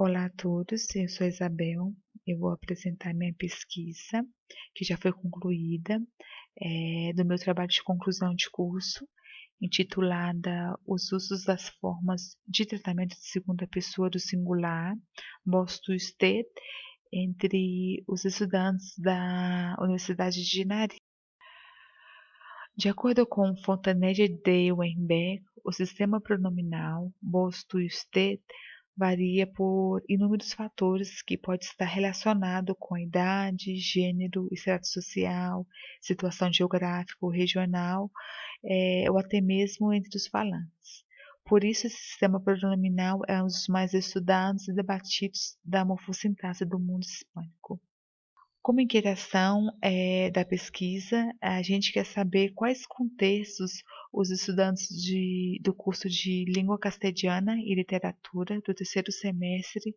Olá a todos, eu sou a Isabel. Eu vou apresentar minha pesquisa, que já foi concluída, do meu trabalho de conclusão de curso, intitulada Os usos das formas de tratamento de segunda pessoa do singular, Bosto Sted, entre os estudantes da Universidade de Nari. De acordo com Fontanet de Weinberg, o sistema pronominal Bosto-Sted varia por inúmeros fatores que pode estar relacionado com a idade, gênero, estrato social, situação geográfica ou regional, ou até mesmo entre os falantes. Por isso, esse sistema pronominal é um dos mais estudados e debatidos da morfossintaxe do mundo hispânico. Como inquietação da pesquisa, a gente quer saber quais contextos os estudantes do curso de Língua Castelhana e Literatura do terceiro semestre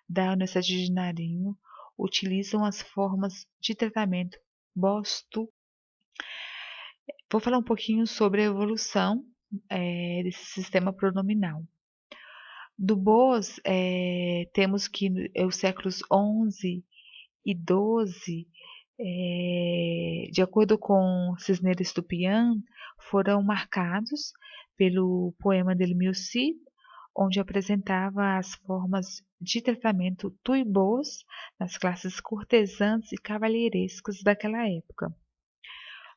da Universidade de Nariño utilizam as formas de tratamento Bosto. Vou falar um pouquinho sobre a evolução desse sistema pronominal. Do Bos, temos que os séculos XI e XII, de acordo com Cisneros Tupian, foram marcados pelo poema dele Milcid, onde apresentava as formas de tratamento tu e bos nas classes cortesãs e cavalheirescas daquela época.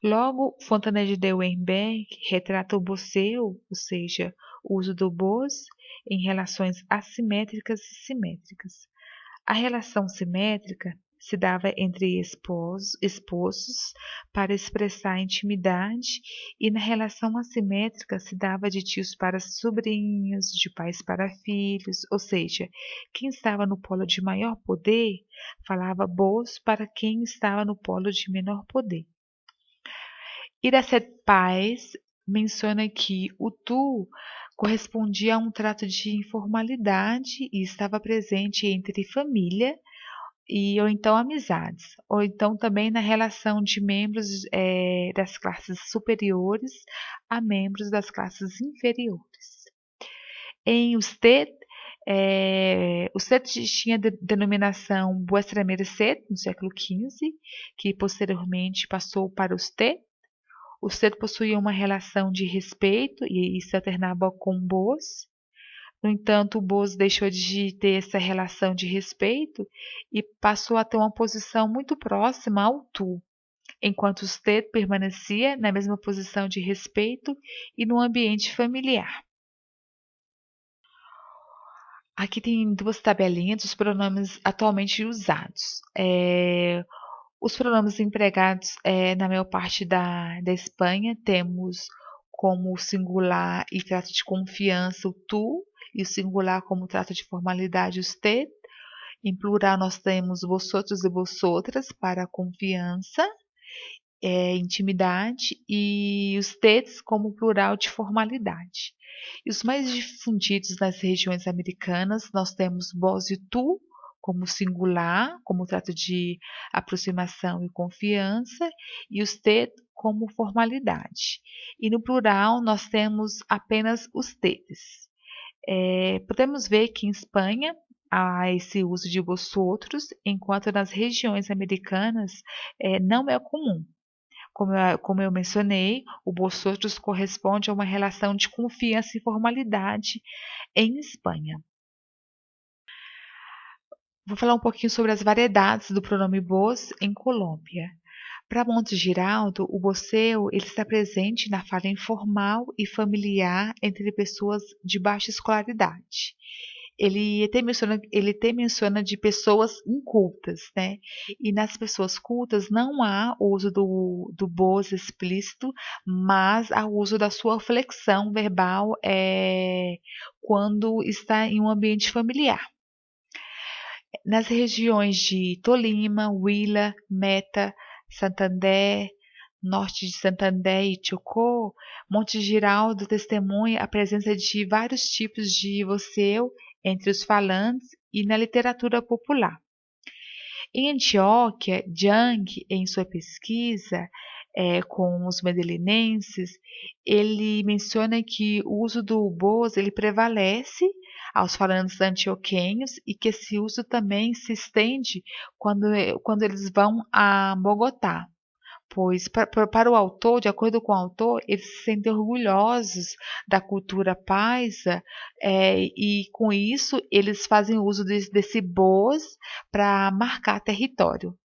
Logo, Fontanet de Weinberg retrata o bosseu, ou seja, o uso do bos em relações assimétricas e simétricas. A relação simétrica se dava entre esposos para expressar intimidade, e na relação assimétrica se dava de tios para sobrinhos, de pais para filhos, ou seja, quem estava no polo de maior poder falava bos para quem estava no polo de menor poder. Iracet Paz menciona que o tu correspondia a um trato de informalidade e estava presente entre família ou então amizades, ou então também na relação de membros das classes superiores a membros das classes inferiores. Em Usted, Usted tinha denominação Buestremerced no século XV, que posteriormente passou para Usted. Usted possuía uma relação de respeito e se alternava com Bos. No entanto, o Bos deixou de ter essa relação de respeito e passou a ter uma posição muito próxima ao tu, enquanto o Sted permanecia na mesma posição de respeito e no ambiente familiar. Aqui tem duas tabelinhas dos pronomes atualmente usados. Os pronomes empregados na maior parte da Espanha temos como singular e trato de confiança o tu, e o singular como trato de formalidade usted. Em plural nós temos vosotros e vosotras para confiança, intimidade, e ustedes como plural de formalidade. E os mais difundidos nas regiões americanas nós temos vós e tu como singular, como trato de aproximação e confiança, e usted como formalidade. E no plural nós temos apenas ustedes. Podemos ver que em Espanha há esse uso de vosotros, enquanto nas regiões americanas não é comum. Como eu mencionei, o vosotros corresponde a uma relação de confiança e formalidade em Espanha. Vou falar um pouquinho sobre as variedades do pronome vos em Colômbia. Para Monte Giraldo, o vosseu ele está presente na fala informal e familiar entre pessoas de baixa escolaridade. Ele até menciona de pessoas incultas, né? E nas pessoas cultas não há uso do vos explícito, mas há uso da sua flexão verbal quando está em um ambiente familiar. Nas regiões de Tolima, Huila, Meta, Santander, norte de Santander e Chocó, Monte Giraldo testemunha a presença de vários tipos de vosseu entre os falantes e na literatura popular. Em Antioquia, Jung, em sua pesquisa com os medelinenses, ele menciona que o uso do vos ele prevalece, aos falantes antioquenhos e que esse uso também se estende quando eles vão a Bogotá. Pois, para o autor, de acordo com o autor, eles se sentem orgulhosos da cultura paisa, e com isso eles fazem uso desse boas para marcar território.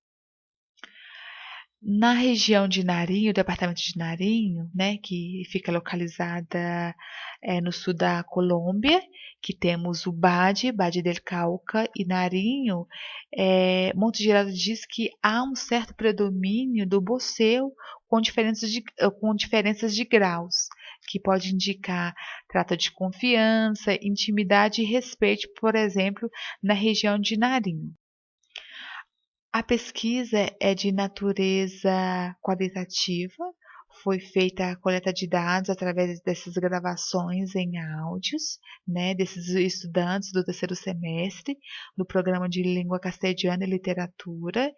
Na região de Nariño, departamento de Nariño, né, que fica localizada no sul da Colômbia, que temos o Bade del Cauca e Nariño, Monte Geraldo diz que há um certo predomínio do boceu com diferenças de graus, que pode indicar trata de confiança, intimidade e respeito, por exemplo, na região de Nariño. A pesquisa é de natureza qualitativa, foi feita a coleta de dados através dessas gravações em áudios, né, desses estudantes do terceiro semestre, do programa de língua castelhana e literatura,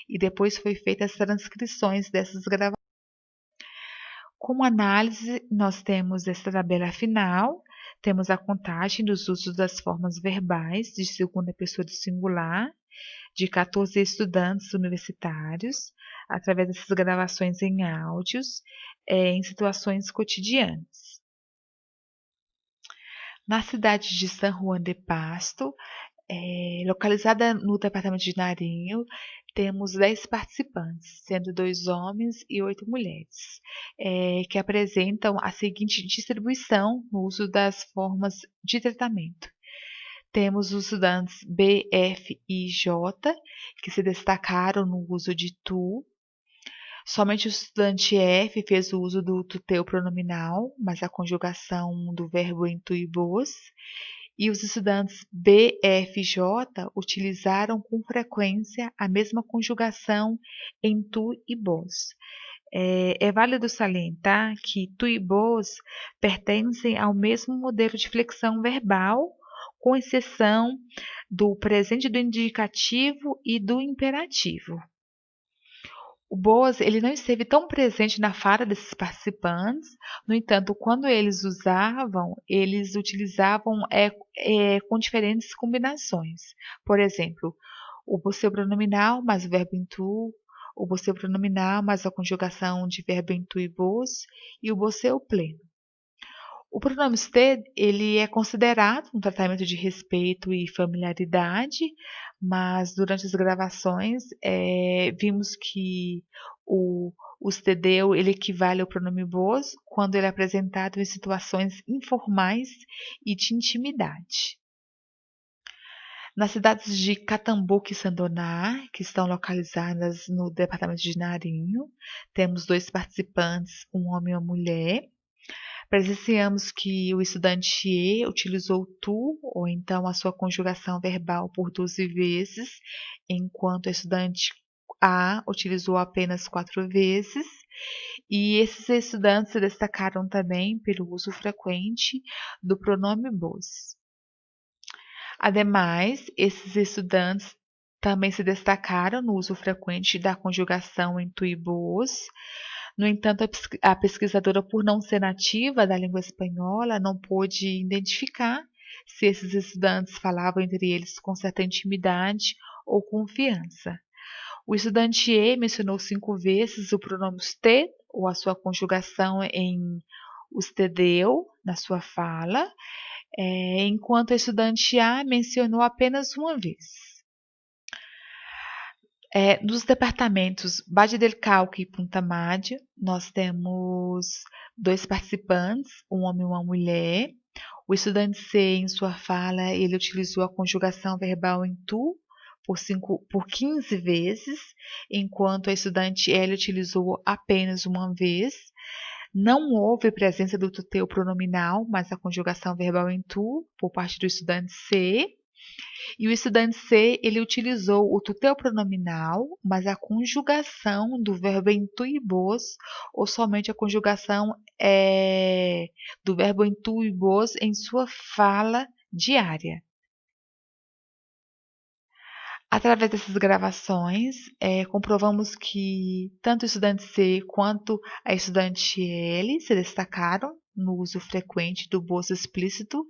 e depois foi feitas as transcrições dessas gravações. Como análise, nós temos essa tabela final, temos a contagem dos usos das formas verbais de segunda pessoa do singular, de 14 estudantes universitários, através dessas gravações em áudios, em situações cotidianas. Na cidade de San Juan de Pasto, localizada no departamento de Nariño, temos 10 participantes, sendo 2 homens e 8 mulheres, que apresentam a seguinte distribuição no uso das formas de tratamento. Temos os estudantes B, F e J, que se destacaram no uso de tu. Somente o estudante F fez o uso do tuteu pronominal, mas a conjugação do verbo em tu e vos. E os estudantes B, F e J utilizaram com frequência a mesma conjugação em tu e vos. É válido salientar que tu e vos pertencem ao mesmo modelo de flexão verbal, com exceção do presente do indicativo e do imperativo. O boas ele não esteve tão presente na fala desses participantes, no entanto, quando eles utilizavam com diferentes combinações. Por exemplo, o você pronominal mais o verbo em tu, o você pronominal mais a conjugação de verbo em tu e vos, e o você pleno. O pronome usted, ele é considerado um tratamento de respeito e familiaridade, mas durante as gravações vimos que o ustedeu ele equivale ao pronome vos quando ele é apresentado em situações informais e de intimidade. Nas cidades de Catambuco e Sandoná, que estão localizadas no departamento de Nariño, temos 2 participantes, um homem e uma mulher. Presenciamos que o estudante E utilizou tu, ou então a sua conjugação verbal por 12 vezes, enquanto o estudante A utilizou apenas 4 vezes. E esses estudantes se destacaram também pelo uso frequente do pronome vos. Ademais, esses estudantes também se destacaram no uso frequente da conjugação em tu e vos. No entanto, a pesquisadora, por não ser nativa da língua espanhola, não pôde identificar se esses estudantes falavam entre eles com certa intimidade ou confiança. O estudante E mencionou 5 vezes o pronome usted, ou a sua conjugação em ustedeu, na sua fala, enquanto a estudante A mencionou apenas uma vez. Dos departamentos Valle del Cauca e Punta Madre, nós temos 2 participantes, um homem e uma mulher. O estudante C, em sua fala, ele utilizou a conjugação verbal em tu por 15 vezes, enquanto a estudante L utilizou apenas uma vez. Não houve presença do tuteu pronominal, mas a conjugação verbal em tu por parte do estudante C. E o estudante C, ele utilizou o tuteu pronominal, mas a conjugação do verbo em tu e vos, ou somente a conjugação do verbo em tu e vos em sua fala diária. Através dessas gravações, comprovamos que tanto o estudante C quanto a estudante L se destacaram no uso frequente do você explícito,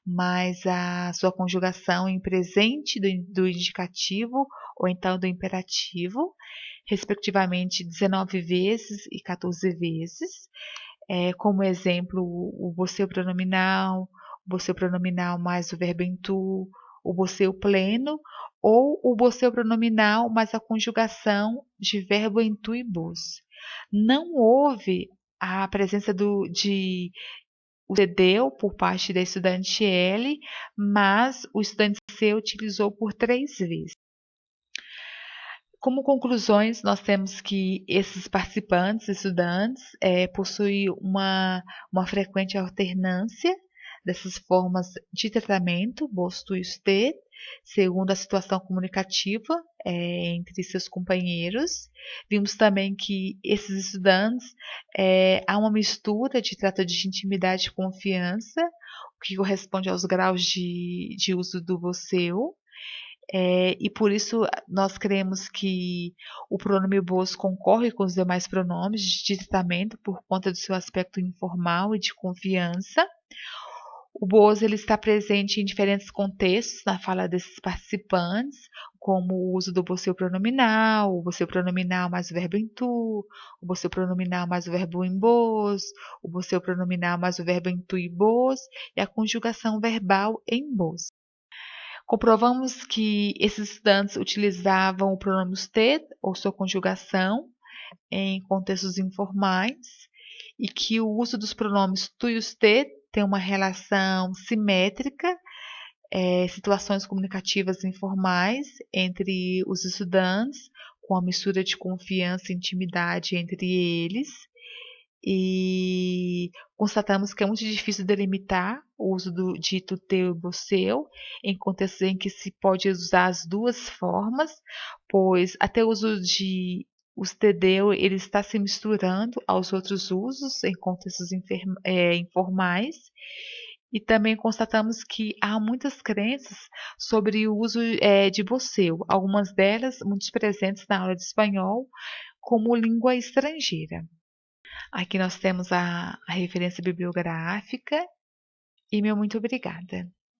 mas a sua conjugação em presente do indicativo ou então do imperativo, respectivamente 19 vezes e 14 vezes. Como exemplo, o você pronominal, o você pronominal mais o verbo em tu, o você pleno, ou o você pronominal mais a conjugação de verbo em tu e vos. Não houve a presença de o cedeu por parte da estudante L, mas o estudante C utilizou por 3 vezes. Como conclusões, nós temos que esses participantes, estudantes, possuem uma frequente alternância dessas formas de tratamento, bosto e usted, segundo a situação comunicativa entre seus companheiros. Vimos também que esses estudantes, há uma mistura de trato de intimidade e confiança, o que corresponde aos graus de uso do vosseu. E por isso nós cremos que o pronome vos concorre com os demais pronomes de tratamento por conta do seu aspecto informal e de confiança. O vos ele está presente em diferentes contextos na fala desses participantes, como o uso do você pronominal, o você pronominal mais o verbo em tu, o você pronominal mais o verbo em vos, o você pronominal mais o verbo em tu e vos, e a conjugação verbal em vos. Comprovamos que esses estudantes utilizavam o pronome usted ou sua conjugação em contextos informais e que o uso dos pronomes tu e usted tem uma relação simétrica, situações comunicativas informais entre os estudantes, com a mistura de confiança e intimidade entre eles. E constatamos que é muito difícil delimitar o uso do dito teu e vosseu em contextos em que se pode usar as duas formas, pois até o uso de os tedeu ele está se misturando aos outros usos em contextos informais. E também constatamos que há muitas crenças sobre o uso de vosseu, algumas delas muito presentes na aula de espanhol como língua estrangeira. Aqui nós temos a referência bibliográfica e meu muito obrigada.